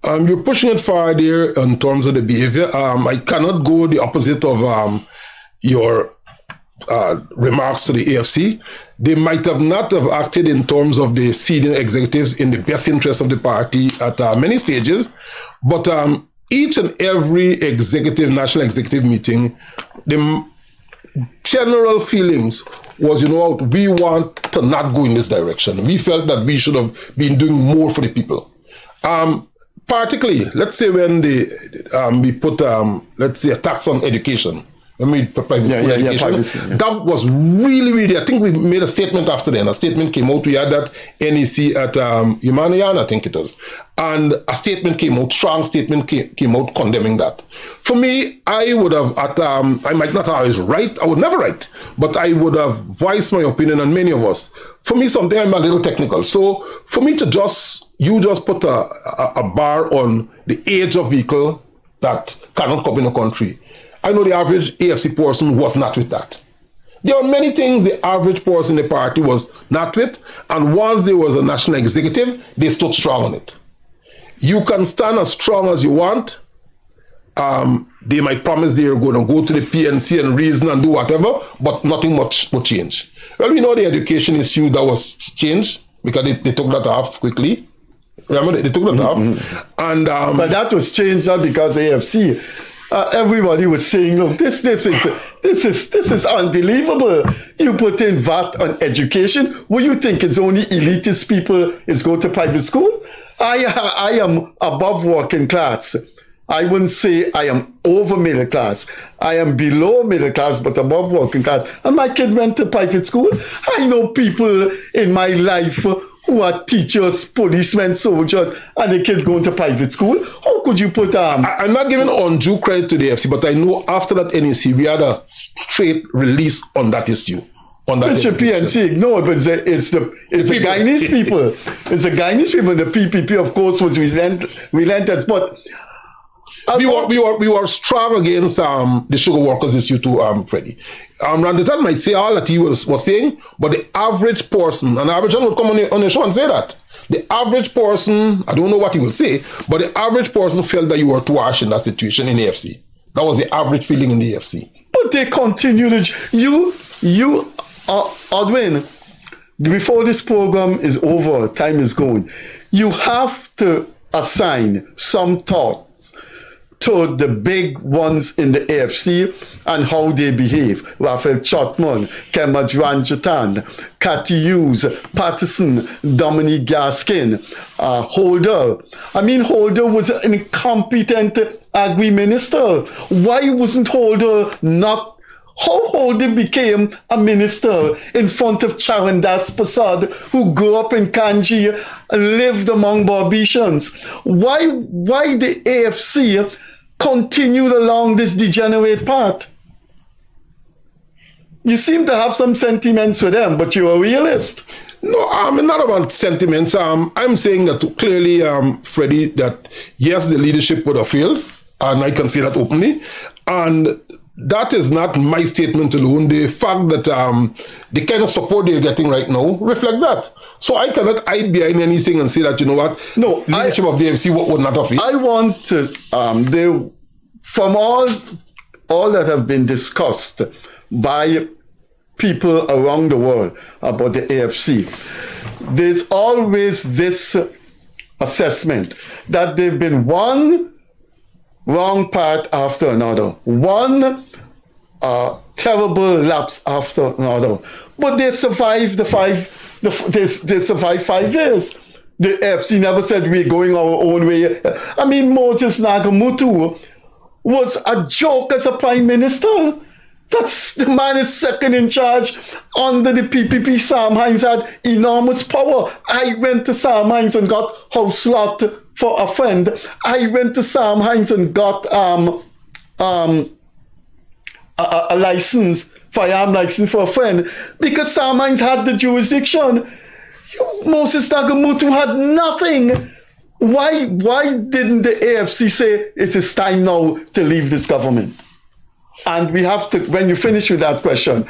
You're pushing it far there in terms of the behavior. I cannot go the opposite of your remarks to the AFC. They might have not have acted in terms of the senior executives in the best interest of the party at many stages, but each and every national executive meeting, the general feelings was, we want to not go in this direction. We felt that we should have been doing more for the people. Particularly, let's say when we put, let's say, a tax on education. When we put private school education, that was really, I think we made a statement after then. A statement came out. We had that NEC at Humanian, I think it was. And a statement came out, strong statement came out condemning that. For me, I would have, I might not always write, I would never write, but I would have voiced my opinion, and many of us. For me, someday I'm a little technical. So for me to you just put a bar on the age of vehicle that cannot come in the country. I know the average AFC person was not with that. There are many things the average person in the party was not with, and once there was a national executive, they stood strong on it. You can stand as strong as you want. They might promise they're going to go to the PNC and reason and do whatever, but nothing much would change. Well, we know the education issue that was changed because they took that off quickly. Remember, they took that off. And, but that was changed not because AFC. Everybody was saying, look, this is unbelievable. You put in VAT on education. What you think it's only elitist people is go to private school? I am above working class. I wouldn't say I am over middle class. I am below middle class, but above working class. And my kid went to private school. I know people in my life who are teachers, policemen, soldiers, and the kid going to private school. How could you put... I'm not giving undue credit to the AFC, but I know after that NEC, we had a straight release on that issue. It's the PNC ignored, but it's the Guyanese people. It's the Guyanese people. The PPP, of course, was relentless, but... We were strong against the sugar workers issue too, Freddie. Randitan might say all that he was saying, but the average person, an average man would come on the show and say that. The average person, I don't know what he will say, but the average person felt that you were too harsh in that situation in the AFC. That was the average feeling in the AFC. But they continue to... Audwin, before this program is over, time is going, you have to assign some thoughts to the big ones in the AFC and how they behave. Raphael Chotman, Kemaj Ranjatan, Cathy Hughes, Patterson, Dominique Gaskin, Holder. I mean, Holder was an incompetent agri-minister. Why wasn't Holder not... How Holder became a minister in front of Charandas Prasad, who grew up in Kanji and lived among Barbicians? Why the AFC continued along this degenerate path? You seem to have some sentiments for them, but you're a realist. No, I'm not about sentiments. I'm saying that clearly, Freddie, that yes, the leadership would have failed. and I can say that openly. And that is not my statement alone. The fact that the kind of support they're getting right now reflect that. So I cannot hide behind anything and say that, you know what, No, leadership of the AFC would not have it. I want to, from all that have been discussed by people around the world about the AFC, there's always this assessment that there've been one wrong part after another, one terrible lapse after another, but they survived they survived 5 years. The AFC never said we're going our own way. I mean, Moses Nagamutu was a joke as a prime minister. The man is second in charge under the PPP. Sam Hines had enormous power. I went to Sam Hines and got house lot for a friend. I went to Sam Hines and got a license, firearm license for a friend, because Sam Hines had the jurisdiction. Moses Nagamutu had nothing. Why didn't the AFC say it is time now to leave this government? And we have to, when you finish with that question,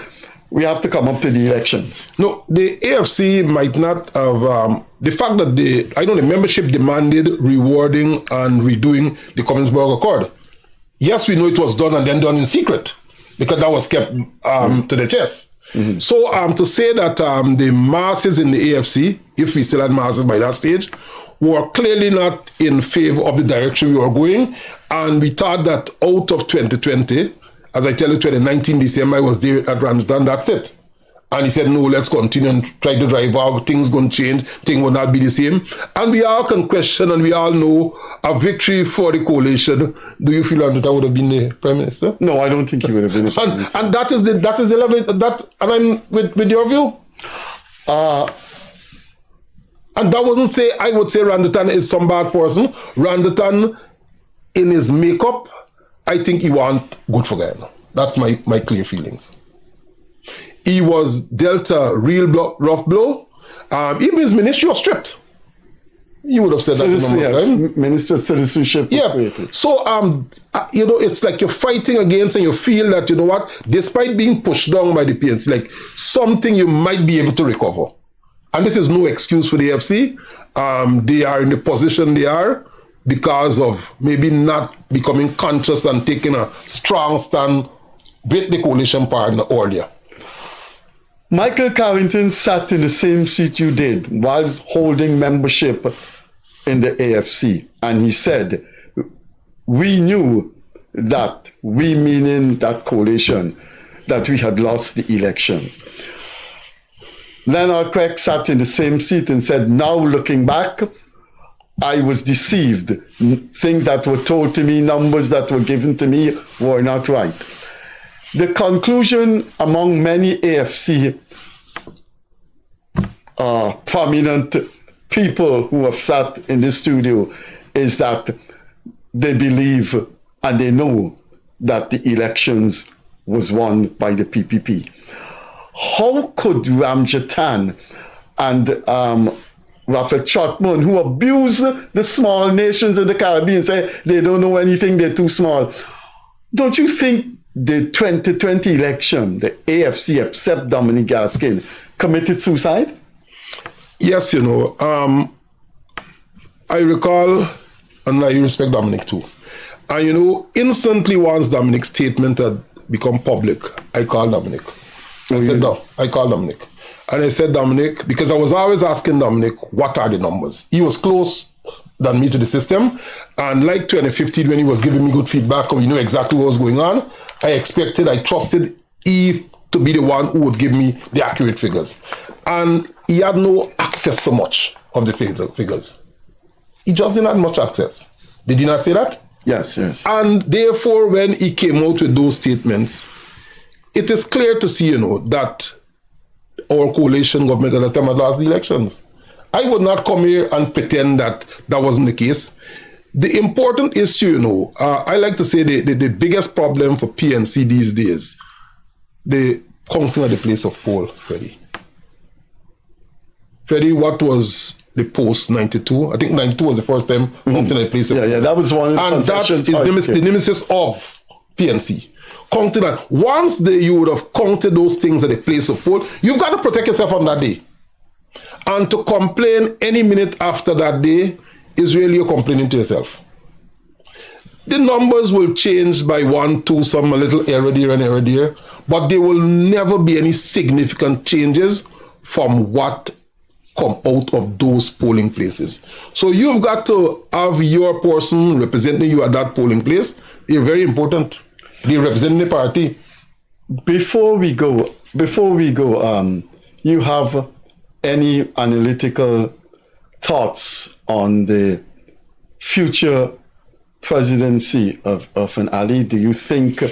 we have to come up to the elections. No, the AFC might not have, the fact that the membership demanded rewarding and redoing the Commonwealth Accord. Yes, we know it was done and then done in secret, because that was kept to the chest. Mm-hmm. So to say that the masses in the AFC, if we still had masses by that stage, were clearly not in favor of the direction we were going, and we thought that out of 2020, as I tell you, 2019 December, I was there at Ramsden, that's it. And he said, no, let's continue and try to drive out. Things going to change. Things will not be the same. And we all can question, and we all know a victory for the coalition. Do you feel that I would have been the Prime Minister? No, I don't think he would have been the Prime Minister. And that is the level, and I'm with your view? And that wasn't say, I would say Randerton is some bad person. Randerton, in his makeup, I think he want good for Guyana. That's my clear feelings. He was dealt a real rough blow. Even his ministry was stripped. You would have said that. Minister of Citizenship. Yeah. So, it's like you're fighting against, and you feel that, you know what, despite being pushed down by the PNC, like something you might be able to recover. And this is no excuse for the AFC. They are in the position they are because of maybe not becoming conscious and taking a strong stand with the coalition partner earlier. Michael Carrington sat in the same seat you did whilst holding membership in the AFC. And he said, we knew that, we meaning that coalition, that we had lost the elections. Leonard Craig sat in the same seat and said, now looking back, I was deceived. Things that were told to me, numbers that were given to me were not right. The conclusion among many AFC prominent people who have sat in this studio is that they believe and they know that the elections was won by the PPP. How could Ramjatan and Raphael Chotman, who abuse the small nations in the Caribbean, say they don't know anything, they're too small? Don't you think the 2020 election, the AFC, except Dominic Gaskin, committed suicide? Yes, I recall, and I respect Dominic too. And instantly once Dominic's statement had become public, I called Dominic. I said, no, I called Dominic. And I said, Dominic, because I was always asking Dominic, what are the numbers? He was close than me to the system. And like 2015, when he was giving me good feedback, and we knew exactly what was going on, I trusted he to be the one who would give me the accurate figures. And he had no access to much of the figures. He just didn't have much access. Did he not say that? Yes. And therefore, when he came out with those statements, it is clear to see, that our coalition government at the time had lost the elections. I would not come here and pretend that that wasn't the case. The important issue, I like to say the biggest problem for PNC these days, the counting at the place of poll, Freddie. Freddie, what was the post 92. I think 92 was the first time Compton had placed Yeah, that was one of the and that is concessions. the nemesis of PNC. Counting that. Once you would have counted those things at the place of poll, you've got to protect yourself on that day. And to complain any minute after that day is really you're complaining to yourself. The numbers will change by 1, 2, some a little error there and error there, but there will never be any significant changes from what come out of those polling places. So you've got to have your person representing you at that polling place. They're very important. They're representing the party. Before we go, you have any analytical thoughts on the future presidency of an Ali? Do you think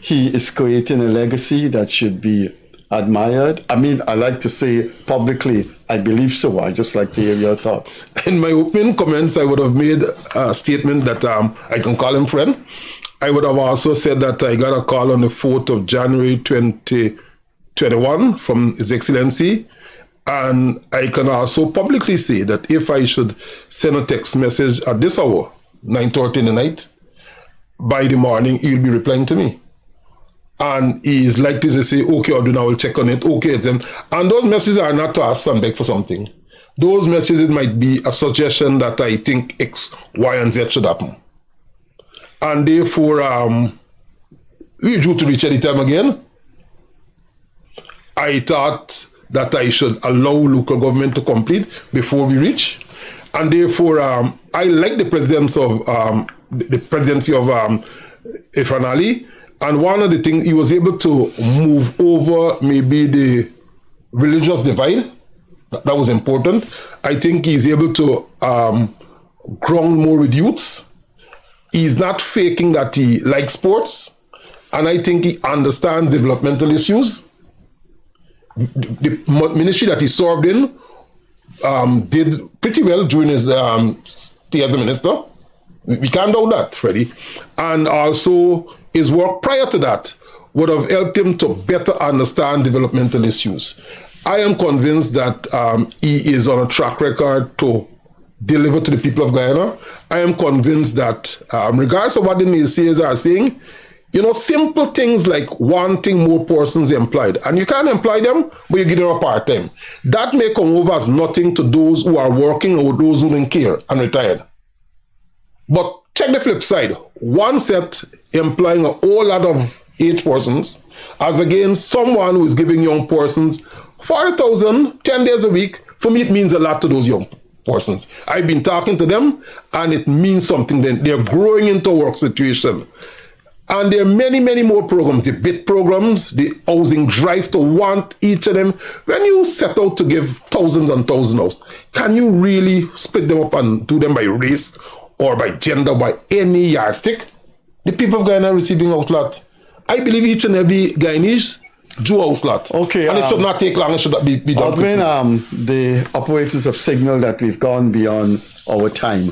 he is creating a legacy that should be admired? I mean, I like to say publicly, I believe so. I just like to hear your thoughts. In my opening comments, I would have made a statement that I can call him friend. I would have also said that I got a call on the 4th of January 2021 from His Excellency. And I can also publicly say that if I should send a text message at this hour, 9:30 in the night, by the morning, he'll be replying to me. And he's likely to say, okay, Audwin, I will check on it. Okay, then. And those messages are not to ask and beg for something. Those messages might be a suggestion that I think X, Y, and Z should happen. And therefore, we drew to reach any time again. I thought that I should allow local government to complete before we reach. And therefore, I like the presidency of Ifan Ali. And one of the things, he was able to move over maybe the religious divide. That was important. I think he's able to ground more with youths. He's not faking that he likes sports. And I think he understands developmental issues. The ministry that he served in did pretty well during his stay as a minister. We can't doubt that, Freddie. And also, his work prior to that would have helped him to better understand developmental issues. I am convinced that he is on a track record to deliver to the people of Guyana. I am convinced that, regardless of what the naysayers are saying, you know, simple things like wanting more persons employed. And you can't employ them, but you give them a part-time. That may come over as nothing to those who are working or those who don't care and retired. But check the flip side. One set employing a whole lot of age persons as against someone who is giving young persons 40,000, 10 days a week. For me, it means a lot to those young persons. I've been talking to them and it means something. They're growing into a work situation. And there are many, many more programs, the BIT programs, the housing drive to want each of them. When you set out to give thousands and thousands of, can you really split them up and do them by race or by gender, by any yardstick? The people of Guyana are receiving outlet. I believe each and every Guyanese do outlet. Okay. And it should not take long, it should be done. Audwin, the operators have signaled that we've gone beyond our time.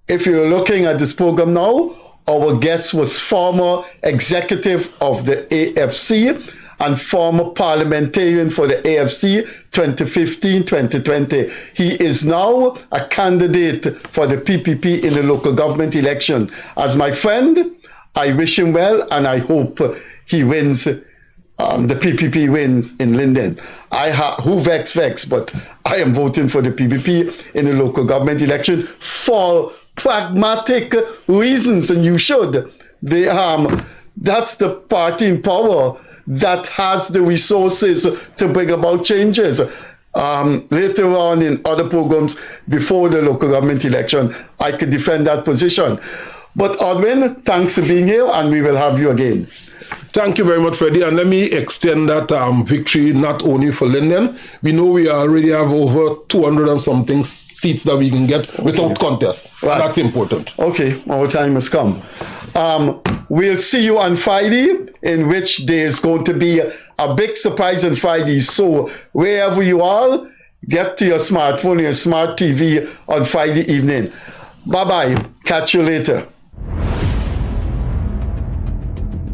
If you're looking at this program now, our guest was former executive of the AFC and former parliamentarian for the AFC 2015-2020. He is now a candidate for the PPP in the local government election. As my friend, I wish him well and I hope he wins, the PPP wins in Linden. Who vex, but I am voting for the PPP in the local government election for pragmatic reasons, and you should. That's the party in power that has the resources to bring about changes. Later on in other programs before the local government election, I could defend that position. But Audwin, thanks for being here, and we will have you again. Thank you very much, Freddie. And let me extend that victory not only for Linden. We know we already have over 200 and something seats that we can get without contest. Right. That's important. Okay, our time has come. We'll see you on Friday, in which there is going to be a big surprise on Friday. So wherever you are, get to your smartphone, your smart TV on Friday evening. Bye-bye. Catch you later.